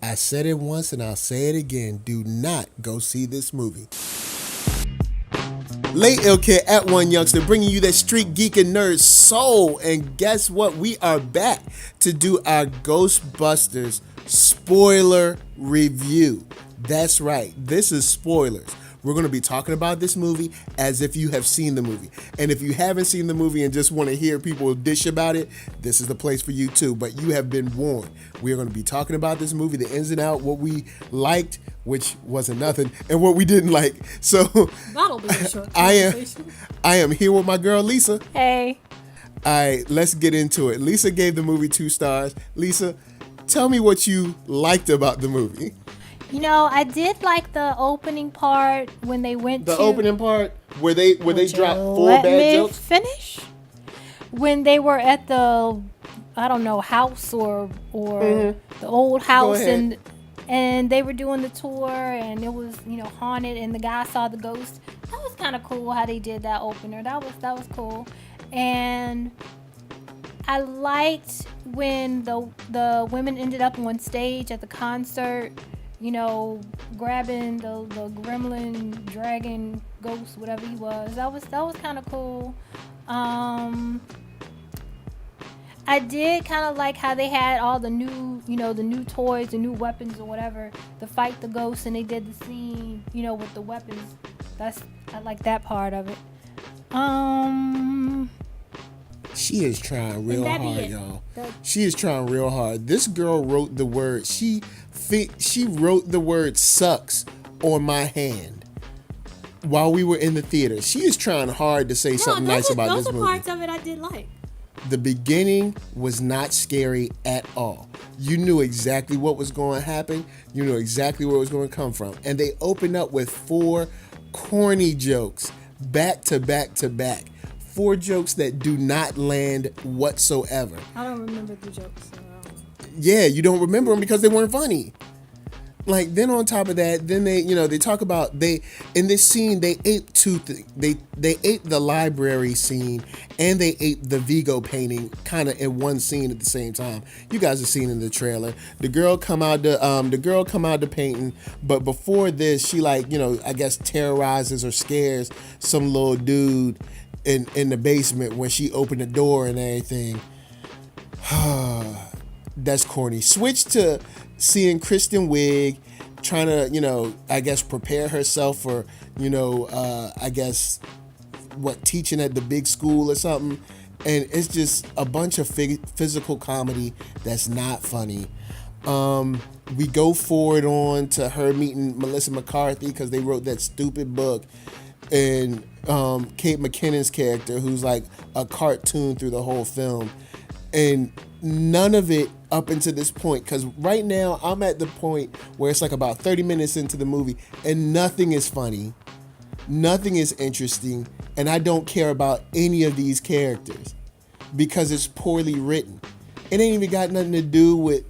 I said it once and I'll say it again. Do not go see this movie. Late Ill Kid at OneYoungsta, bringing you that street geek and nerd soul. And guess what? We are back to do our Ghostbusters spoiler review. That's right. This is spoilers. We're going to be talking about this movie as if you have seen the movie. And if you haven't seen the movie and just want to hear people dish about it, this is the place for you too. But you have been warned. We are going to be talking about this movie, the ins and outs, what we liked, which wasn't nothing, and what we didn't like. So that'll be a short conversation. I am here with my girl Lisa. Hey. All right, let's get into it. Lisa gave the movie 2 stars. Lisa, tell me what you liked about the movie. You know, I did like the opening part when they went the opening part where they dropped 4 bad jokes. Finish when they were at the house or the old house and they were doing the tour and it was haunted and the guy saw the ghost. That was kind of cool how they did that opener. That was cool. And I liked when the women ended up on stage at the concert, grabbing the gremlin, dragon, ghost, whatever he was. That was kind of cool. I did kind of like how they had all the new, the new toys, the new weapons or whatever to fight the ghosts, and they did the scene, with the weapons. I like that part of it. She is trying real hard, y'all. She is trying real hard. This girl wrote the word. She wrote the word "sucks" on my hand while we were in the theater. She is trying hard to say something nice about this movie. Those are parts of it I did like. The beginning was not scary at all. You knew exactly what was going to happen. You knew exactly where it was going to come from. And they opened up with 4 corny jokes back to back to back. 4 jokes that do not land whatsoever. I don't remember the jokes. Yeah, you don't remember them because they weren't funny. Like, then on top of that, then they talk about in this scene they ate 2 things. They ate the library scene and they ate the Vigo painting kind of in one scene at the same time. You guys have seen in the trailer. The girl come out the painting, but before this, she I guess terrorizes or scares some little dude in the basement when she opened the door and everything. That's corny. Switch to seeing Kristen Wiig trying to, I guess prepare herself for, I guess teaching at the big school or something. And it's just a bunch of physical comedy that's not funny. We go forward on to her meeting Melissa McCarthy because they wrote that stupid book. And Kate McKinnon's character, who's like a cartoon through the whole film. And none of it up until this point, because right now I'm at the point where it's like about 30 minutes into the movie and nothing is funny, nothing is interesting, and I don't care about any of these characters because it's poorly written. It ain't even got nothing to do with,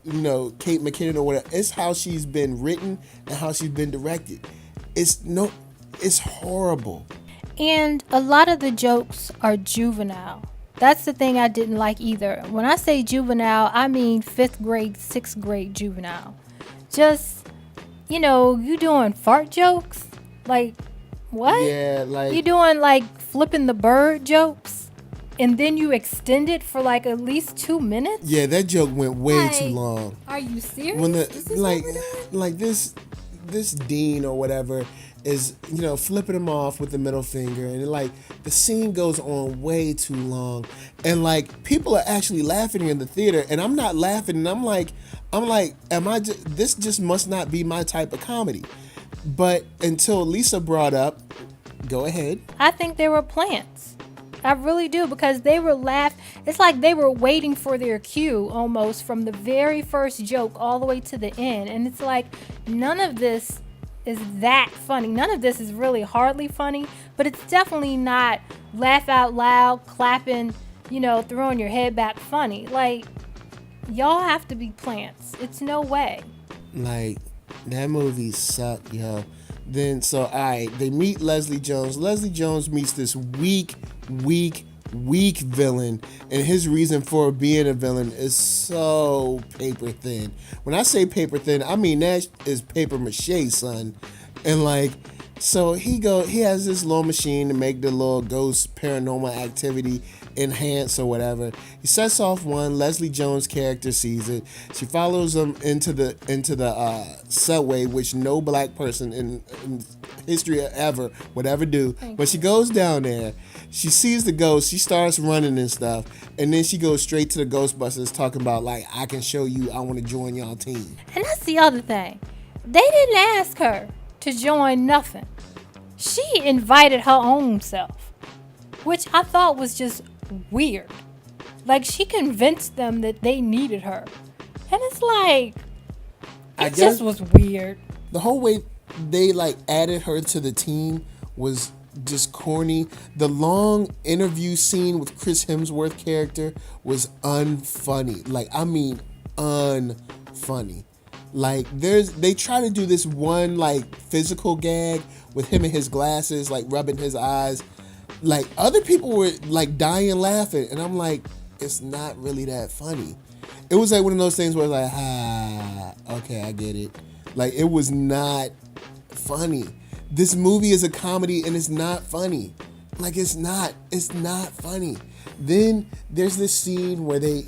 Kate McKinnon or whatever. It's how she's been written and how she's been directed. It's horrible. And a lot of the jokes are juvenile. That's the thing I didn't like either. When I say juvenile, I mean 5th grade, 6th grade juvenile. Just, you doing fart jokes? Like, what? Yeah, like... You doing, flipping the bird jokes? And then you extend it for, at least 2 minutes? Yeah, that joke went way too long. Are you serious? When This dean or whatever is, flipping him off with the middle finger, and the scene goes on way too long, and people are actually laughing in the theater, and I'm not laughing, and I'm like, this just must not be my type of comedy. But until Lisa brought up, go ahead. I think they were plants. I really do, because they were it's like they were waiting for their cue almost from the very first joke all the way to the end, and it's like none of this is that funny. None of this is really hardly funny, but it's definitely not laugh out loud, clapping, throwing your head back funny. Y'all have to be plants. It's no way. That movie sucked, yo. Then, so, all right, they meet Leslie Jones. Leslie Jones meets this weak weak villain, and his reason for being a villain is so paper thin. When I say paper thin, I mean that is paper mache, son. And like, so he has this little machine to make the little ghost paranormal activity enhance or whatever. He sets off one. Leslie Jones' character sees it. She follows him into the subway, which no black person in history ever would ever do. But she goes down there. She sees the ghost. She starts running and stuff, and then she goes straight to the Ghostbusters, talking about like, I can show you. I want to join y'all team. And that's the other thing. They didn't ask her to join nothing. She invited her own self, which I thought was just weird. Like, she convinced them that they needed her. And it's like, it just was weird. The whole way they like added her to the team was just corny. The long interview scene with Chris Hemsworth character was unfunny. Like, I mean, unfunny. Like, they try to do this one like physical gag with him and his glasses, like rubbing his eyes. Like, other people were like dying laughing, and I'm like, it's not really that funny. It was like one of those things where it's like, okay, I get it. Like, it was not funny. This movie is a comedy and it's not funny. Like, it's not funny. Then there's this scene where they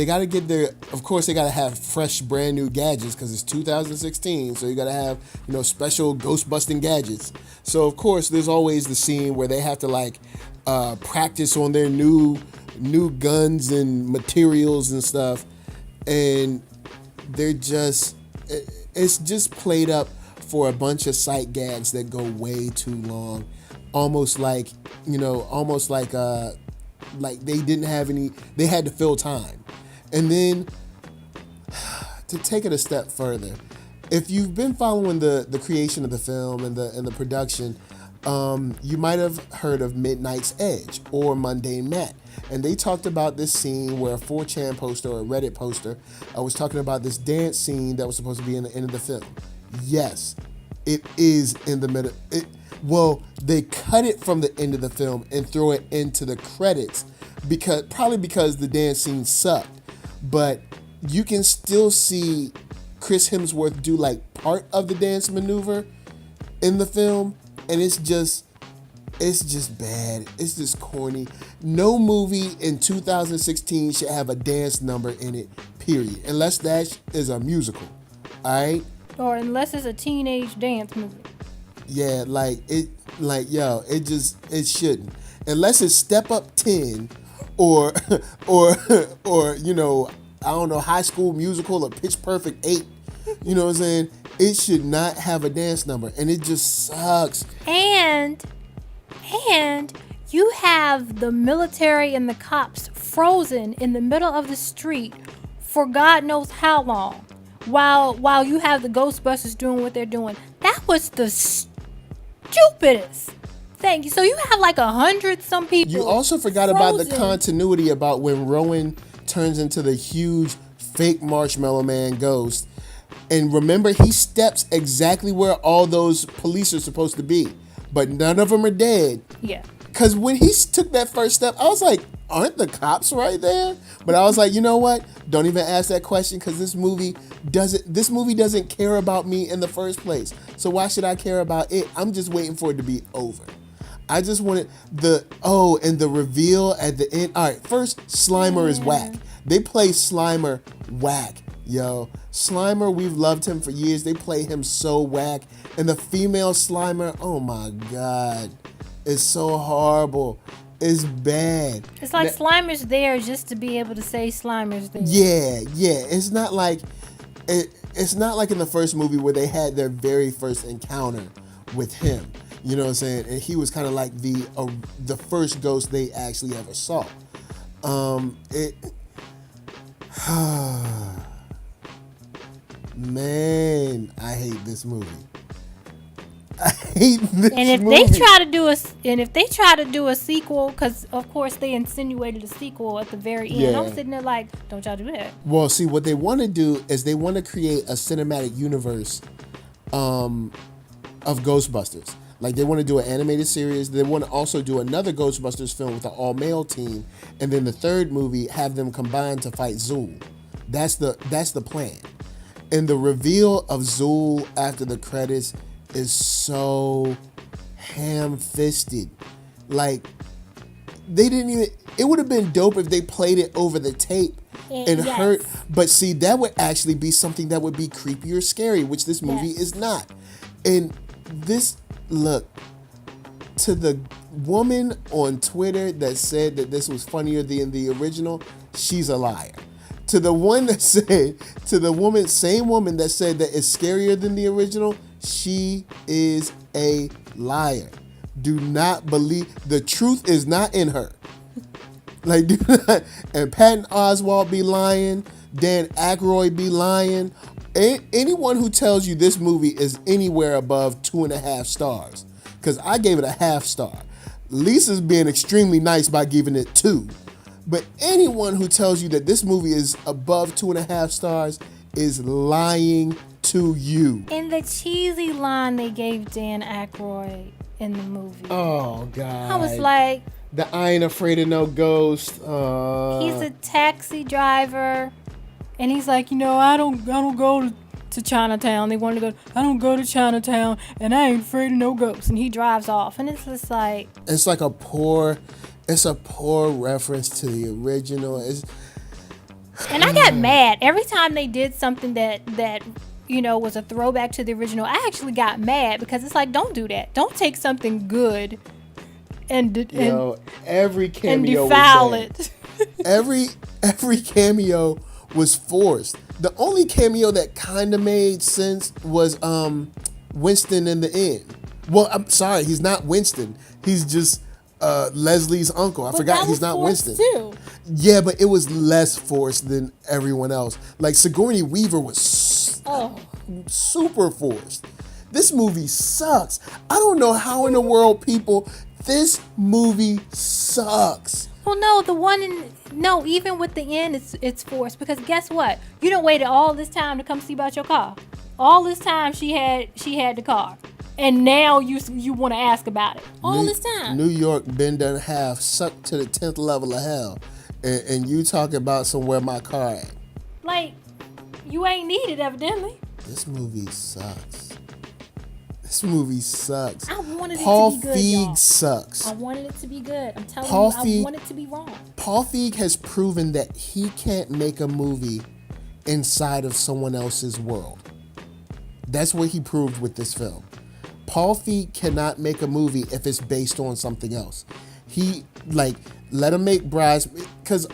got to get of course they got to have fresh brand new gadgets because it's 2016, so you got to have, special ghost busting gadgets. So of course there's always the scene where they have to like practice on their new guns and materials and stuff, and it's just played up for a bunch of sight gags that go way too long, almost like they didn't have any, they had to fill time. And then to take it a step further, if you've been following the creation of the film and the production, you might have heard of Midnight's Edge or Mundane Matt. And they talked about this scene where a 4chan poster or a Reddit poster was talking about this dance scene that was supposed to be in the end of the film. Yes, it is in the middle. They cut it from the end of the film and throw it into the credits probably because the dance scene sucked. But you can still see Chris Hemsworth do like part of the dance maneuver in the film, and it's just bad. It's just corny. No movie in 2016 should have a dance number in it, period. Unless that is a musical, all right? Or unless it's a teenage dance movie. Yeah, it shouldn't. Unless it's Step Up 10 or I don't know, High School Musical or Pitch Perfect 8. You know what I'm saying? It should not have a dance number, and it just sucks. And you have the military and the cops frozen in the middle of the street for God knows how long, while you have the Ghostbusters doing what they're doing. That was the stupidest thing. So you have like 100-some people. You also forgot about the continuity about when Rowan turns into the huge fake Marshmallow Man ghost. And remember, he steps exactly where all those police are supposed to be, but none of them are dead. Yeah. Because when he took that first step, I was like, aren't the cops right there? But I was like, you know what? Don't even ask that question, because this movie doesn't care about me in the first place. So why should I care about it? I'm just waiting for it to be over. I just wanted and the reveal at the end. All right, first, Slimer is whack. They play Slimer whack, yo. Slimer, we've loved him for years. They play him so whack. And the female Slimer, oh my God, it's so horrible. It's bad. It's like Slimer's there just to be able to say Slimer's there. Yeah. It's not like in the first movie where they had their very first encounter with him. You know what I'm saying? And he was kind of like the first ghost they actually ever saw. Man, I hate this movie. I hate this movie. And if they try to do a sequel, because of course they insinuated a sequel at the very end. Yeah. I'm sitting there like, don't y'all do that. Well, see, what they want to do is they want to create a cinematic universe of Ghostbusters. Like they want to do an animated series. They want to also do another Ghostbusters film with an all-male team, and then the third movie have them combine to fight Zool. That's the plan. And the reveal of Zool after the credits is so ham-fisted. Like they didn't even. It would have been dope if they played it over the tape and yes. heard. But see, that would actually be something that would be creepy or scary, which this movie is not. And this. Look, to the woman on Twitter that said that this was funnier than the original, she's a liar. To the one that said, to the woman, same woman that said that it's scarier than the original, she is a liar. Do not believe, the truth is not in her. Like, do not, and Patton Oswalt be lying, Dan Aykroyd be lying. Anyone who tells you this movie is anywhere above 2.5 stars, because I gave it a 0.5 star. Lisa's being extremely nice by giving it 2. But anyone who tells you that this movie is above 2.5 stars is lying to you. And the cheesy line they gave Dan Aykroyd in the movie. Oh, God. I was like... I ain't afraid of no ghost. He's a taxi driver. And he's like, I don't go to Chinatown. They wanted to go, I don't go to Chinatown, and I ain't afraid of no ghosts. And he drives off. And it's just like... It's a poor reference to the original. And I got mad. Every time they did something that was a throwback to the original, I actually got mad because it's like, don't do that. Don't take something good and every cameo and defile was it. every cameo was forced. The only cameo that kind of made sense was Winston in the end. Well, I'm sorry, he's not Winston. He's just Leslie's uncle. I forgot he's not Winston. Too. Yeah, but it was less forced than everyone else. Like Sigourney Weaver was super forced. This movie sucks. I don't know how in the world this movie sucks. Well, no, even with the end, it's forced because guess what? You done waited all this time to come see about your car. All this time she had the car, and now you want to ask about it. This time. New York been done half, sucked to the 10th level of hell, and you talking about somewhere my car at. Like, you ain't needed evidently. This movie sucks. I wanted Paul it to be good, Feig y'all. sucks. I wanted it to be good. I'm telling you, I want it to be wrong. Paul Feig has proven that he can't make a movie inside of someone else's world. That's what he proved with this film. Paul Feig cannot make a movie if it's based on something else. Let him make because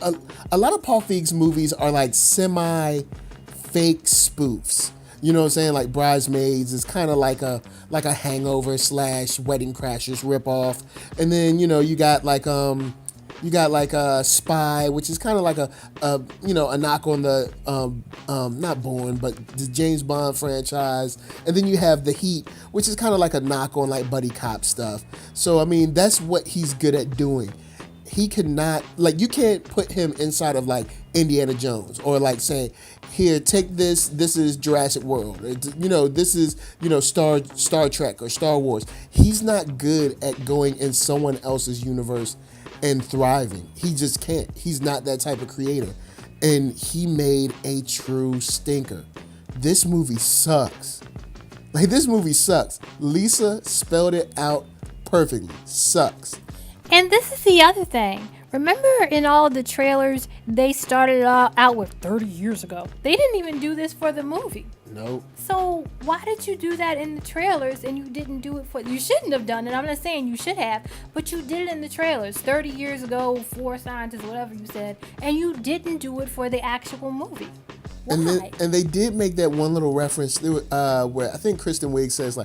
a lot of Paul Feig's movies are like semi-fake spoofs. You know what I'm saying? Like Bridesmaids is kind of like a Hangover / Wedding Crashers ripoff, and then you got Spy, which is kind of like a knock on the not Bourne but the James Bond franchise, and then you have The Heat, which is kind of like a knock on like buddy cop stuff. So I mean that's what he's good at doing. He cannot, you can't put him inside of like Indiana Jones or like say, here, take this is Jurassic World, or, this is Star Trek or Star Wars. He's not good at going in someone else's universe and thriving. He just can't. He's not that type of creator, and he made a true stinker. This movie sucks. This movie sucks. Lisa spelled it out perfectly. Sucks. And this is the other thing. Remember in all of the trailers, they started out with 30 years ago. They didn't even do this for the movie. Nope. So why did you do that in the trailers and you didn't do it you shouldn't have done it. I'm not saying you should have, but you did it in the trailers 30 years ago, 4 scientists, whatever you said, and you didn't do it for the actual movie. Why? And they did make that one little reference where I think Kristen Wiig says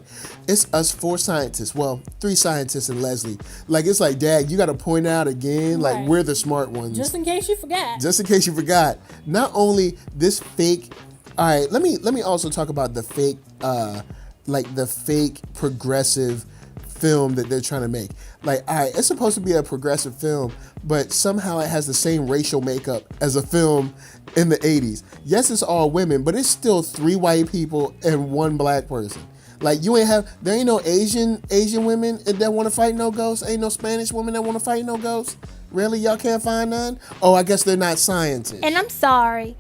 it's us 4 scientists. Well, 3 scientists and Leslie. It's like, Dad, you got to point out again, right. We're the smart ones. Just in case you forgot. Not only this fake. All right, let me also talk about the fake, the fake progressive film that they're trying to make. All right, it's supposed to be a progressive film, but somehow it has the same racial makeup as a film in the 80s. Yes, it's all women, but it's still 3 white people and 1 black person. Like there ain't no Asian women that want to fight no ghosts. Ain't no Spanish women that want to fight no ghosts. Really, y'all can't find none? Oh, I guess they're not scientists. And I'm sorry,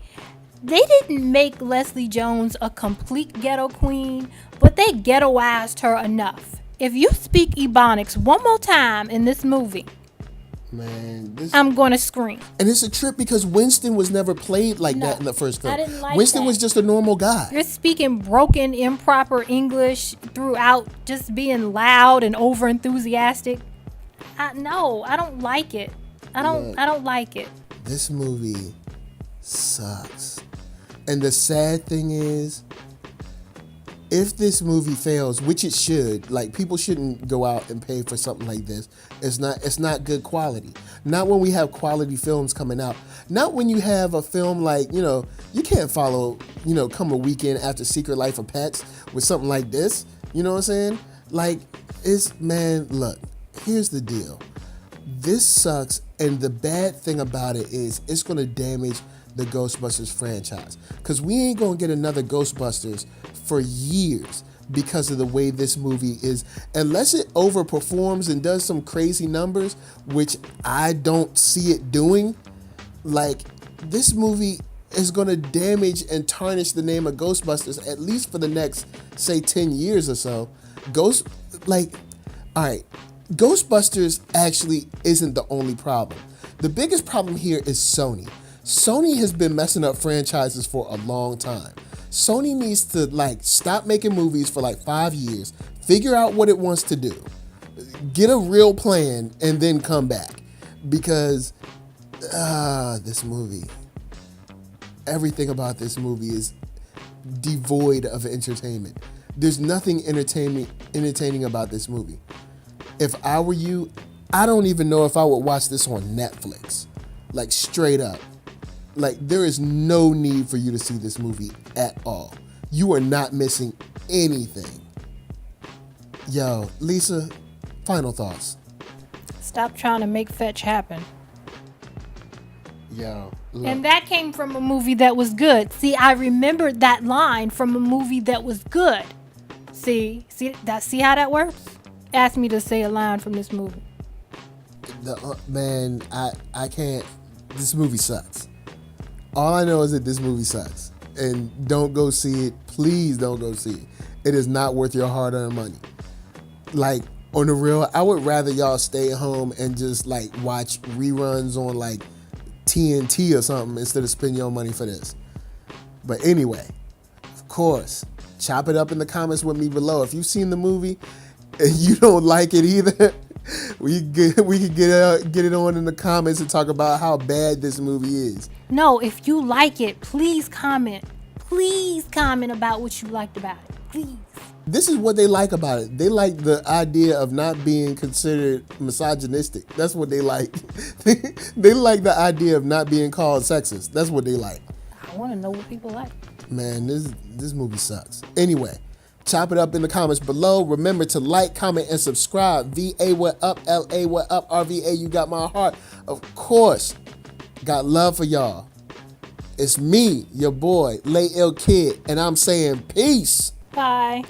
they didn't make Leslie Jones a complete ghetto queen, but they ghettoized her enough. If you speak Ebonics one more time in this movie, man, I'm gonna scream. And it's a trip because Winston was never played like that in the first film. I didn't like Winston that. was just a normal guy. You're speaking broken, improper English throughout, just being loud and over enthusiastic. No, I don't like it. I don't like it. This movie sucks. And the sad thing is, if this movie fails, which it should, like, people shouldn't go out and pay for something like this. It's not good quality. Not when we have quality films coming out. Not when you have a film like, you can't follow, come a weekend after Secret Life of Pets with something like this. You know what I'm saying? Like, look, here's the deal. This sucks, and the bad thing about it is it's going to damage the Ghostbusters franchise. Because we ain't going to get another Ghostbusters for years because of the way this movie is. Unless it overperforms and does some crazy numbers, which I don't see it doing, like, this movie is going to damage and tarnish the name of Ghostbusters at least for the next, say, 10 years or so. All right, Ghostbusters actually isn't the only problem. The biggest problem here is Sony. Sony has been messing up franchises for a long time. Sony needs to stop making movies for 5 years, figure out what it wants to do, get a real plan, and then come back. Because this movie, everything about this movie is devoid of entertainment. There's nothing entertaining about this movie. If I were you, I don't even know if I would watch this on Netflix. Straight up. There is no need for you to see this movie at all. You are not missing anything. Yo, Lisa, final thoughts. Stop trying to make fetch happen. Yo, look. And that came from a movie that was good. See, I remembered that line from a movie that was good. See how that works? Ask me to say a line from this movie. Man, I can't. This movie sucks. All I know is that this movie sucks. And don't go see it. Please don't go see it. It is not worth your hard-earned money. On the real, I would rather y'all stay at home and just watch reruns on TNT or something instead of spending your money for this. But anyway, of course, chop it up in the comments with me below. If you've seen the movie and you don't like it either, we can get it on in the comments and talk about how bad this movie is. No, if you like it, please comment. Please comment about what you liked about it. Please. This is what they like about it. They like the idea of not being considered misogynistic. That's what they like. They like the idea of not being called sexist. That's what they like. I want to know what people like. Man, this movie sucks. Anyway, chop it up in the comments below. Remember to like, comment, and subscribe. VA, what up? LA, what up? RVA, you got my heart. Of course, got love for y'all. It's me, your boy, Lay Ill Kid, and I'm saying peace. Bye.